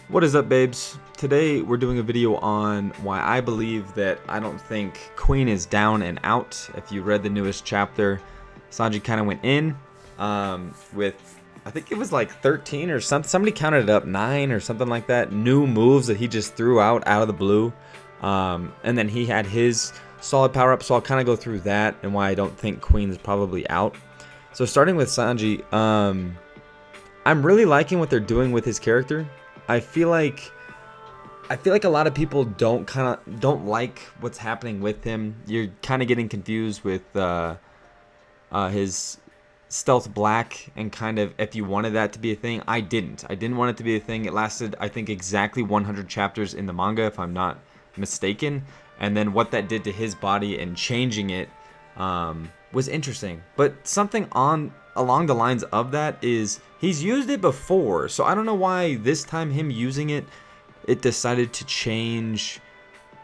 What is up, babes? Today we're doing a video on why I believe that I don't think Queen is down and out. If you read the newest chapter, Sanji kind of went in with, I think it was like 13 or something. Somebody counted it up, 9 or something like that. New moves that he just threw out of the blue. And then he had his solid power up. So I'll kind of go through that and why I don't think Queen is probably out. So starting with Sanji, I'm really liking what they're doing with his character. I feel like a lot of people don't like what's happening with him. You're kind of getting confused with his stealth black and kind of if you wanted that to be a thing. I didn't want it to be a thing. It lasted, I think, exactly 100 chapters in the manga, if I'm not mistaken. And then what that did to his body and changing it was interesting. But something along the lines of that is he's used it before, so I don't know why this time him using it decided to change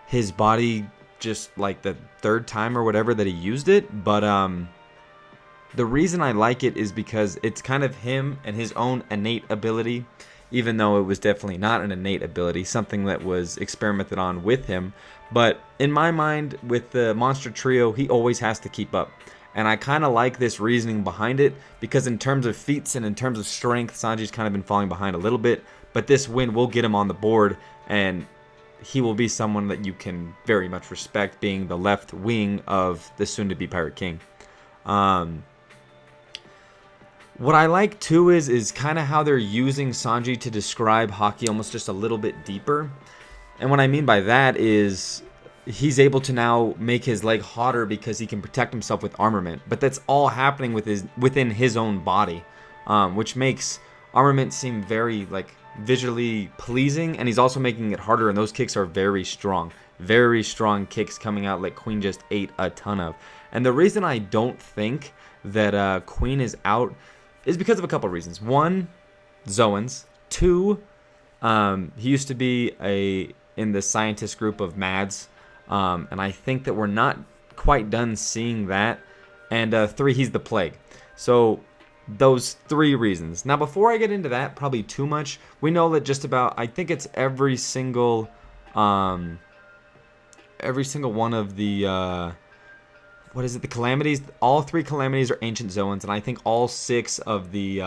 his body just like the third time or whatever that he used it. But the reason I like it is because it's kind of him and his own innate ability, even though it was definitely not an innate ability, something that was experimented on with him. But in my mind, with the monster trio, he always has to keep up. And I kind of like this reasoning behind it because in terms of feats and in terms of strength, Sanji's kind of been falling behind a little bit. But this win will get him on the board, and he will be someone that you can very much respect, being the left wing of the soon-to-be Pirate King. What I like too is kind of how they're using Sanji to describe Haki almost just a little bit deeper. And what I mean by that is he's able to now make his leg hotter because he can protect himself with armament, but that's all happening within his own body, which makes armament seem very like visually pleasing, and he's also making it harder, and those kicks are very strong kicks coming out like Queen just ate a ton of. And the reason I don't think that Queen is out is because of a couple reasons. One, zoans. Two, he used to be in the scientist group of Mads. And I think that we're not quite done seeing that. And 3, he's the plague. So those 3 reasons. Now, before I get into that, probably too much, we know that just about, I think it's every single one of the, what is it, the calamities? All 3 calamities are ancient zoans, and I think all 6 of the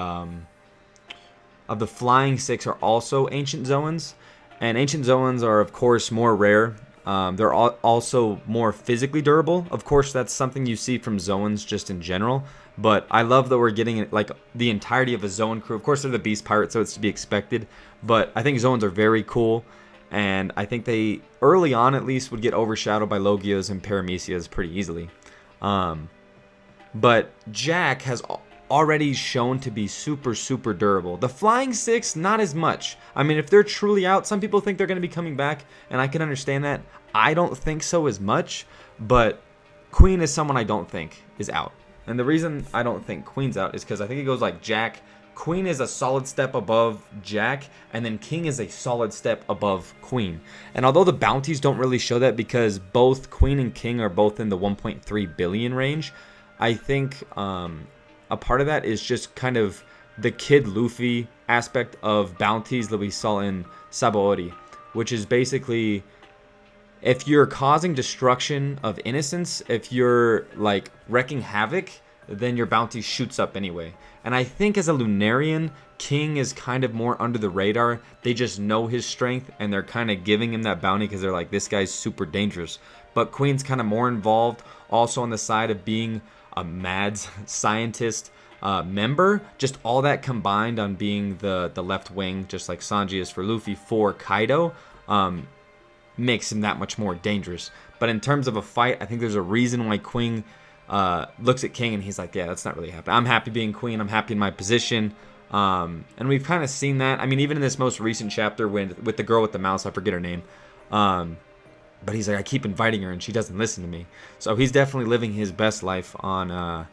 flying 6 are also ancient zoans. And ancient zoans are, of course, more rare. They're also more physically durable. Of course, that's something you see from zoans just in general. But I love that we're getting like the entirety of a zoan crew. Of course, they're the beast pirates, so it's to be expected. But I think zoans are very cool. And I think they, early on at least, would get overshadowed by Logios and Paramecias pretty easily. But Jack has already shown to be super durable. The flying 6, not as much. I mean, if they're truly out, some people think they're going to be coming back, and I can understand that. I don't think so as much, but Queen is someone I don't think is out. And the reason I don't think Queen's out is because I think it goes like Jack. Queen is a solid step above Jack, and then King is a solid step above Queen. And although the bounties don't really show that because both Queen and King are both in the 1.3 billion range, I think a part of that is just kind of the Kid Luffy aspect of bounties that we saw in Sabaody, which is basically if you're causing destruction of innocence, if you're like wrecking havoc, then your bounty shoots up anyway. And I think as a Lunarian, King is kind of more under the radar. They just know his strength, and they're kind of giving him that bounty because they're like, this guy's super dangerous. But Queen's kind of more involved, also on the side of being a mad scientist member. Just all that combined on being the left wing, just like Sanji is for Luffy, for Kaido, makes him that much more dangerous. But in terms of a fight, I think there's a reason why Queen looks at King and he's like, yeah, that's not really happening. I'm happy being Queen. I'm happy in my position. And we've kind of seen that. I mean, even in this most recent chapter with the girl with the mouse, I forget her name. But he's like, I keep inviting her and she doesn't listen to me. So he's definitely living his best life on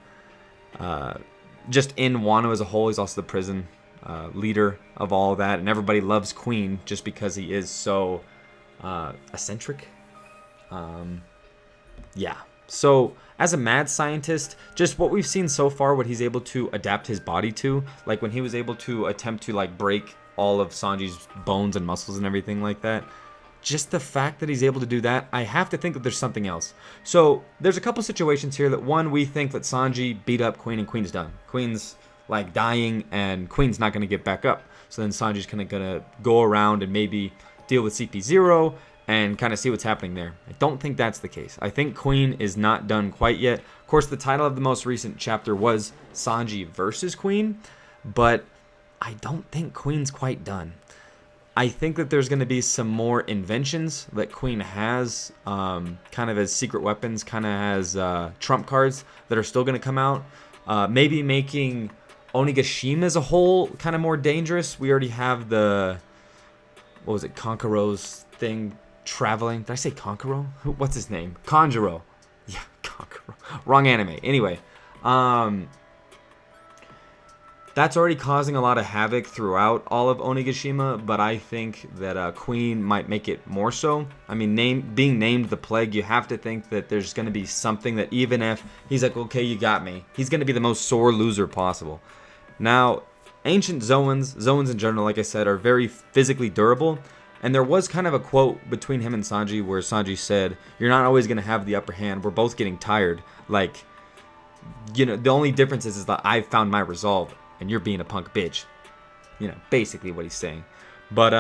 just in Wano as a whole. He's also the prison leader of all that. And everybody loves Queen just because he is so eccentric. Yeah. So as a mad scientist, just what we've seen so far, what he's able to adapt his body to, like when he was able to attempt to like break all of Sanji's bones and muscles and everything like that. Just the fact that he's able to do that, I have to think that there's something else. So there's a couple situations here that, one, we think that Sanji beat up Queen and Queen's done. Queen's like dying and Queen's not going to get back up. So then Sanji's kind of going to go around and maybe deal with CP0 and kind of see what's happening there. I don't think that's the case. I think Queen is not done quite yet. Of course, the title of the most recent chapter was Sanji versus Queen, but I don't think Queen's quite done. I think that there's going to be some more inventions that Queen has, kind of as secret weapons, kind of as trump cards that are still going to come out. Maybe making Onigashima as a whole kind of more dangerous. We already have the, what was it, Konkuro's thing traveling. Did I say Konkuro? What's his name? Kanjuro. Yeah, Konkuro. Wrong anime. Anyway, that's already causing a lot of havoc throughout all of Onigashima, but I think that Queen might make it more so. I mean, being named the Plague, you have to think that there's going to be something that even if he's like, okay, you got me, he's going to be the most sore loser possible. Now, ancient zoans in general, like I said, are very physically durable, and there was kind of a quote between him and Sanji where Sanji said, you're not always going to have the upper hand, we're both getting tired. Like, you know, the only difference is that I've found my resolve, and you're being a punk bitch. You know, basically what he's saying. But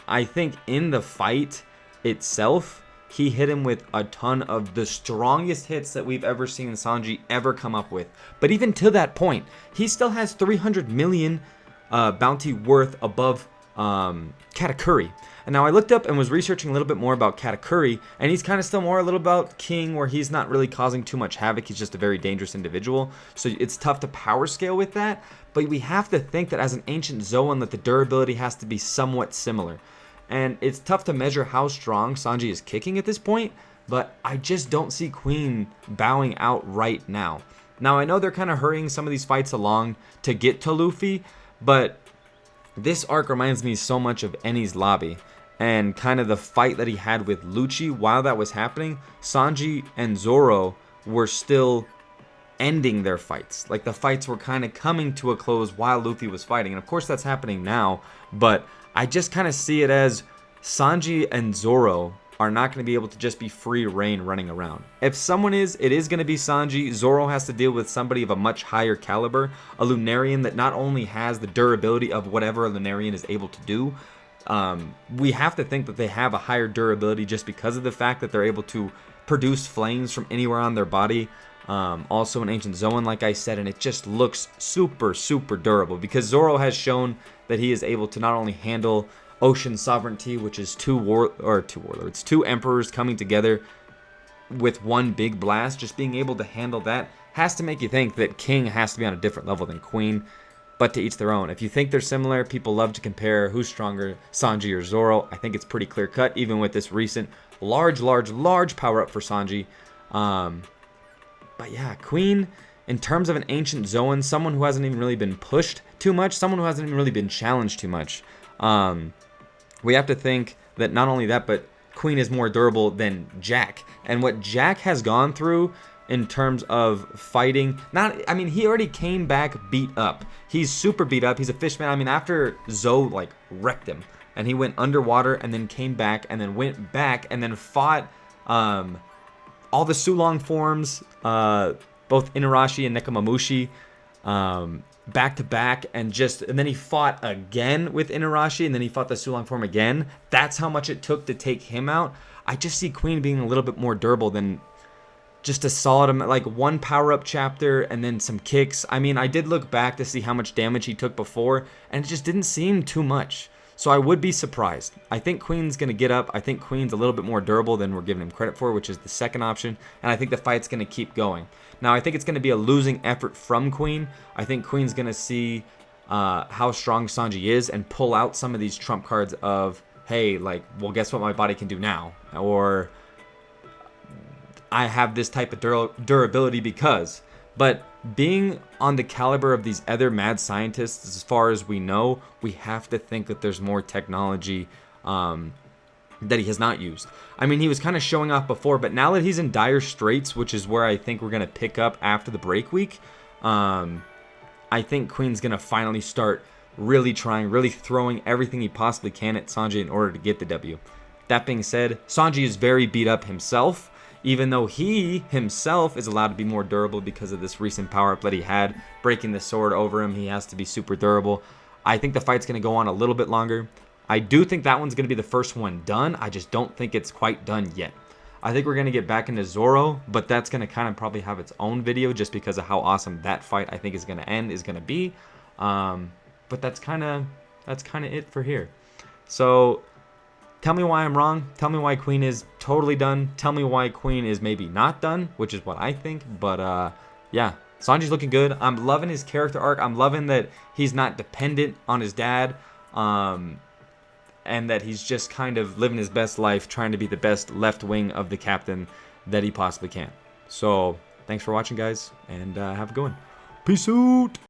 I think in the fight itself, he hit him with a ton of the strongest hits that we've ever seen Sanji ever come up with. But even to that point, he still has 300 million bounty worth above Katakuri. And now I looked up and was researching a little bit more about Katakuri, and he's kind of still more a little about King, where he's not really causing too much havoc. He's just a very dangerous individual. So it's tough to power scale with that. But we have to think that as an ancient Zoan, that the durability has to be somewhat similar. And it's tough to measure how strong Sanji is kicking at this point, but I just don't see Queen bowing out right now. Now, I know they're kind of hurrying some of these fights along to get to Luffy, but this arc reminds me so much of Enies Lobby. And kind of the fight that he had with Lucci while that was happening, Sanji and Zoro were still ending their fights. Like, the fights were kind of coming to a close while Luffy was fighting. And of course that's happening now, but I just kind of see it as Sanji and Zoro are not going to be able to just be free reign running around. If someone is, it is going to be Sanji. Zoro has to deal with somebody of a much higher caliber, a Lunarian that not only has the durability of whatever a Lunarian is able to do, we have to think that they have a higher durability just because of the fact that they're able to produce flames from anywhere on their body. Also an ancient Zoan, like I said, and it just looks super, super durable because Zoro has shown that he is able to not only handle ocean sovereignty, which is two warlords, two emperors coming together with one big blast. Just being able to handle that has to make you think that King has to be on a different level than Queen. But to each their own. If you think they're similar, people love to compare who's stronger, Sanji or Zoro. I think it's pretty clear cut, even with this recent large power up for Sanji. But yeah, Queen, in terms of an ancient Zoan, someone who hasn't even really been pushed too much, someone who hasn't even really been challenged too much. We have to think that not only that, but Queen is more durable than Jack. And what Jack has gone through in terms of fighting, he already came back beat up. He's super beat up. He's a fishman. I mean, after Zoe like wrecked him and he went underwater and then came back and then went back and then fought all the Sulong forms, both Inarashi and Nekomamushi, back to back, and then he fought again with Inarashi, and then he fought the Sulong form again. That's how much it took to take him out. I just see Queen being a little bit more durable than just a solid, like, one power-up chapter and then some kicks. I mean, I did look back to see how much damage he took before, and it just didn't seem too much. So I would be surprised. I think Queen's going to get up. I think Queen's a little bit more durable than we're giving him credit for, which is the second option. And I think the fight's going to keep going. Now, I think it's going to be a losing effort from Queen. I think Queen's going to see how strong Sanji is and pull out some of these trump cards of, hey, like, well, guess what my body can do now? Or I have this type of durability because. But being on the caliber of these other mad scientists, as far as we know, we have to think that there's more technology that he has not used. I mean, he was kind of showing off before, but now that he's in dire straits, which is where I think we're going to pick up after the break week, I think Queen's going to finally start really trying, really throwing everything he possibly can at Sanji in order to get the W. That being said, Sanji is very beat up himself, even though he himself is allowed to be more durable because of this recent power-up that he had, breaking the sword over him. He has to be super durable. I think the fight's going to go on a little bit longer. I do think that one's going to be the first one done. I just don't think it's quite done yet. I think we're going to get back into Zoro, but that's going to kind of probably have its own video just because of how awesome that fight I think is going to end, is going to be. But that's kind of it for here. So tell me why I'm wrong. Tell me why Queen is totally done. Tell me why Queen is maybe not done, which is what I think. But yeah, Sanji's looking good. I'm loving his character arc. I'm loving that he's not dependent on his dad. And that he's just kind of living his best life, trying to be the best left wing of the captain that he possibly can. So thanks for watching, guys, and have a good one. Peace out.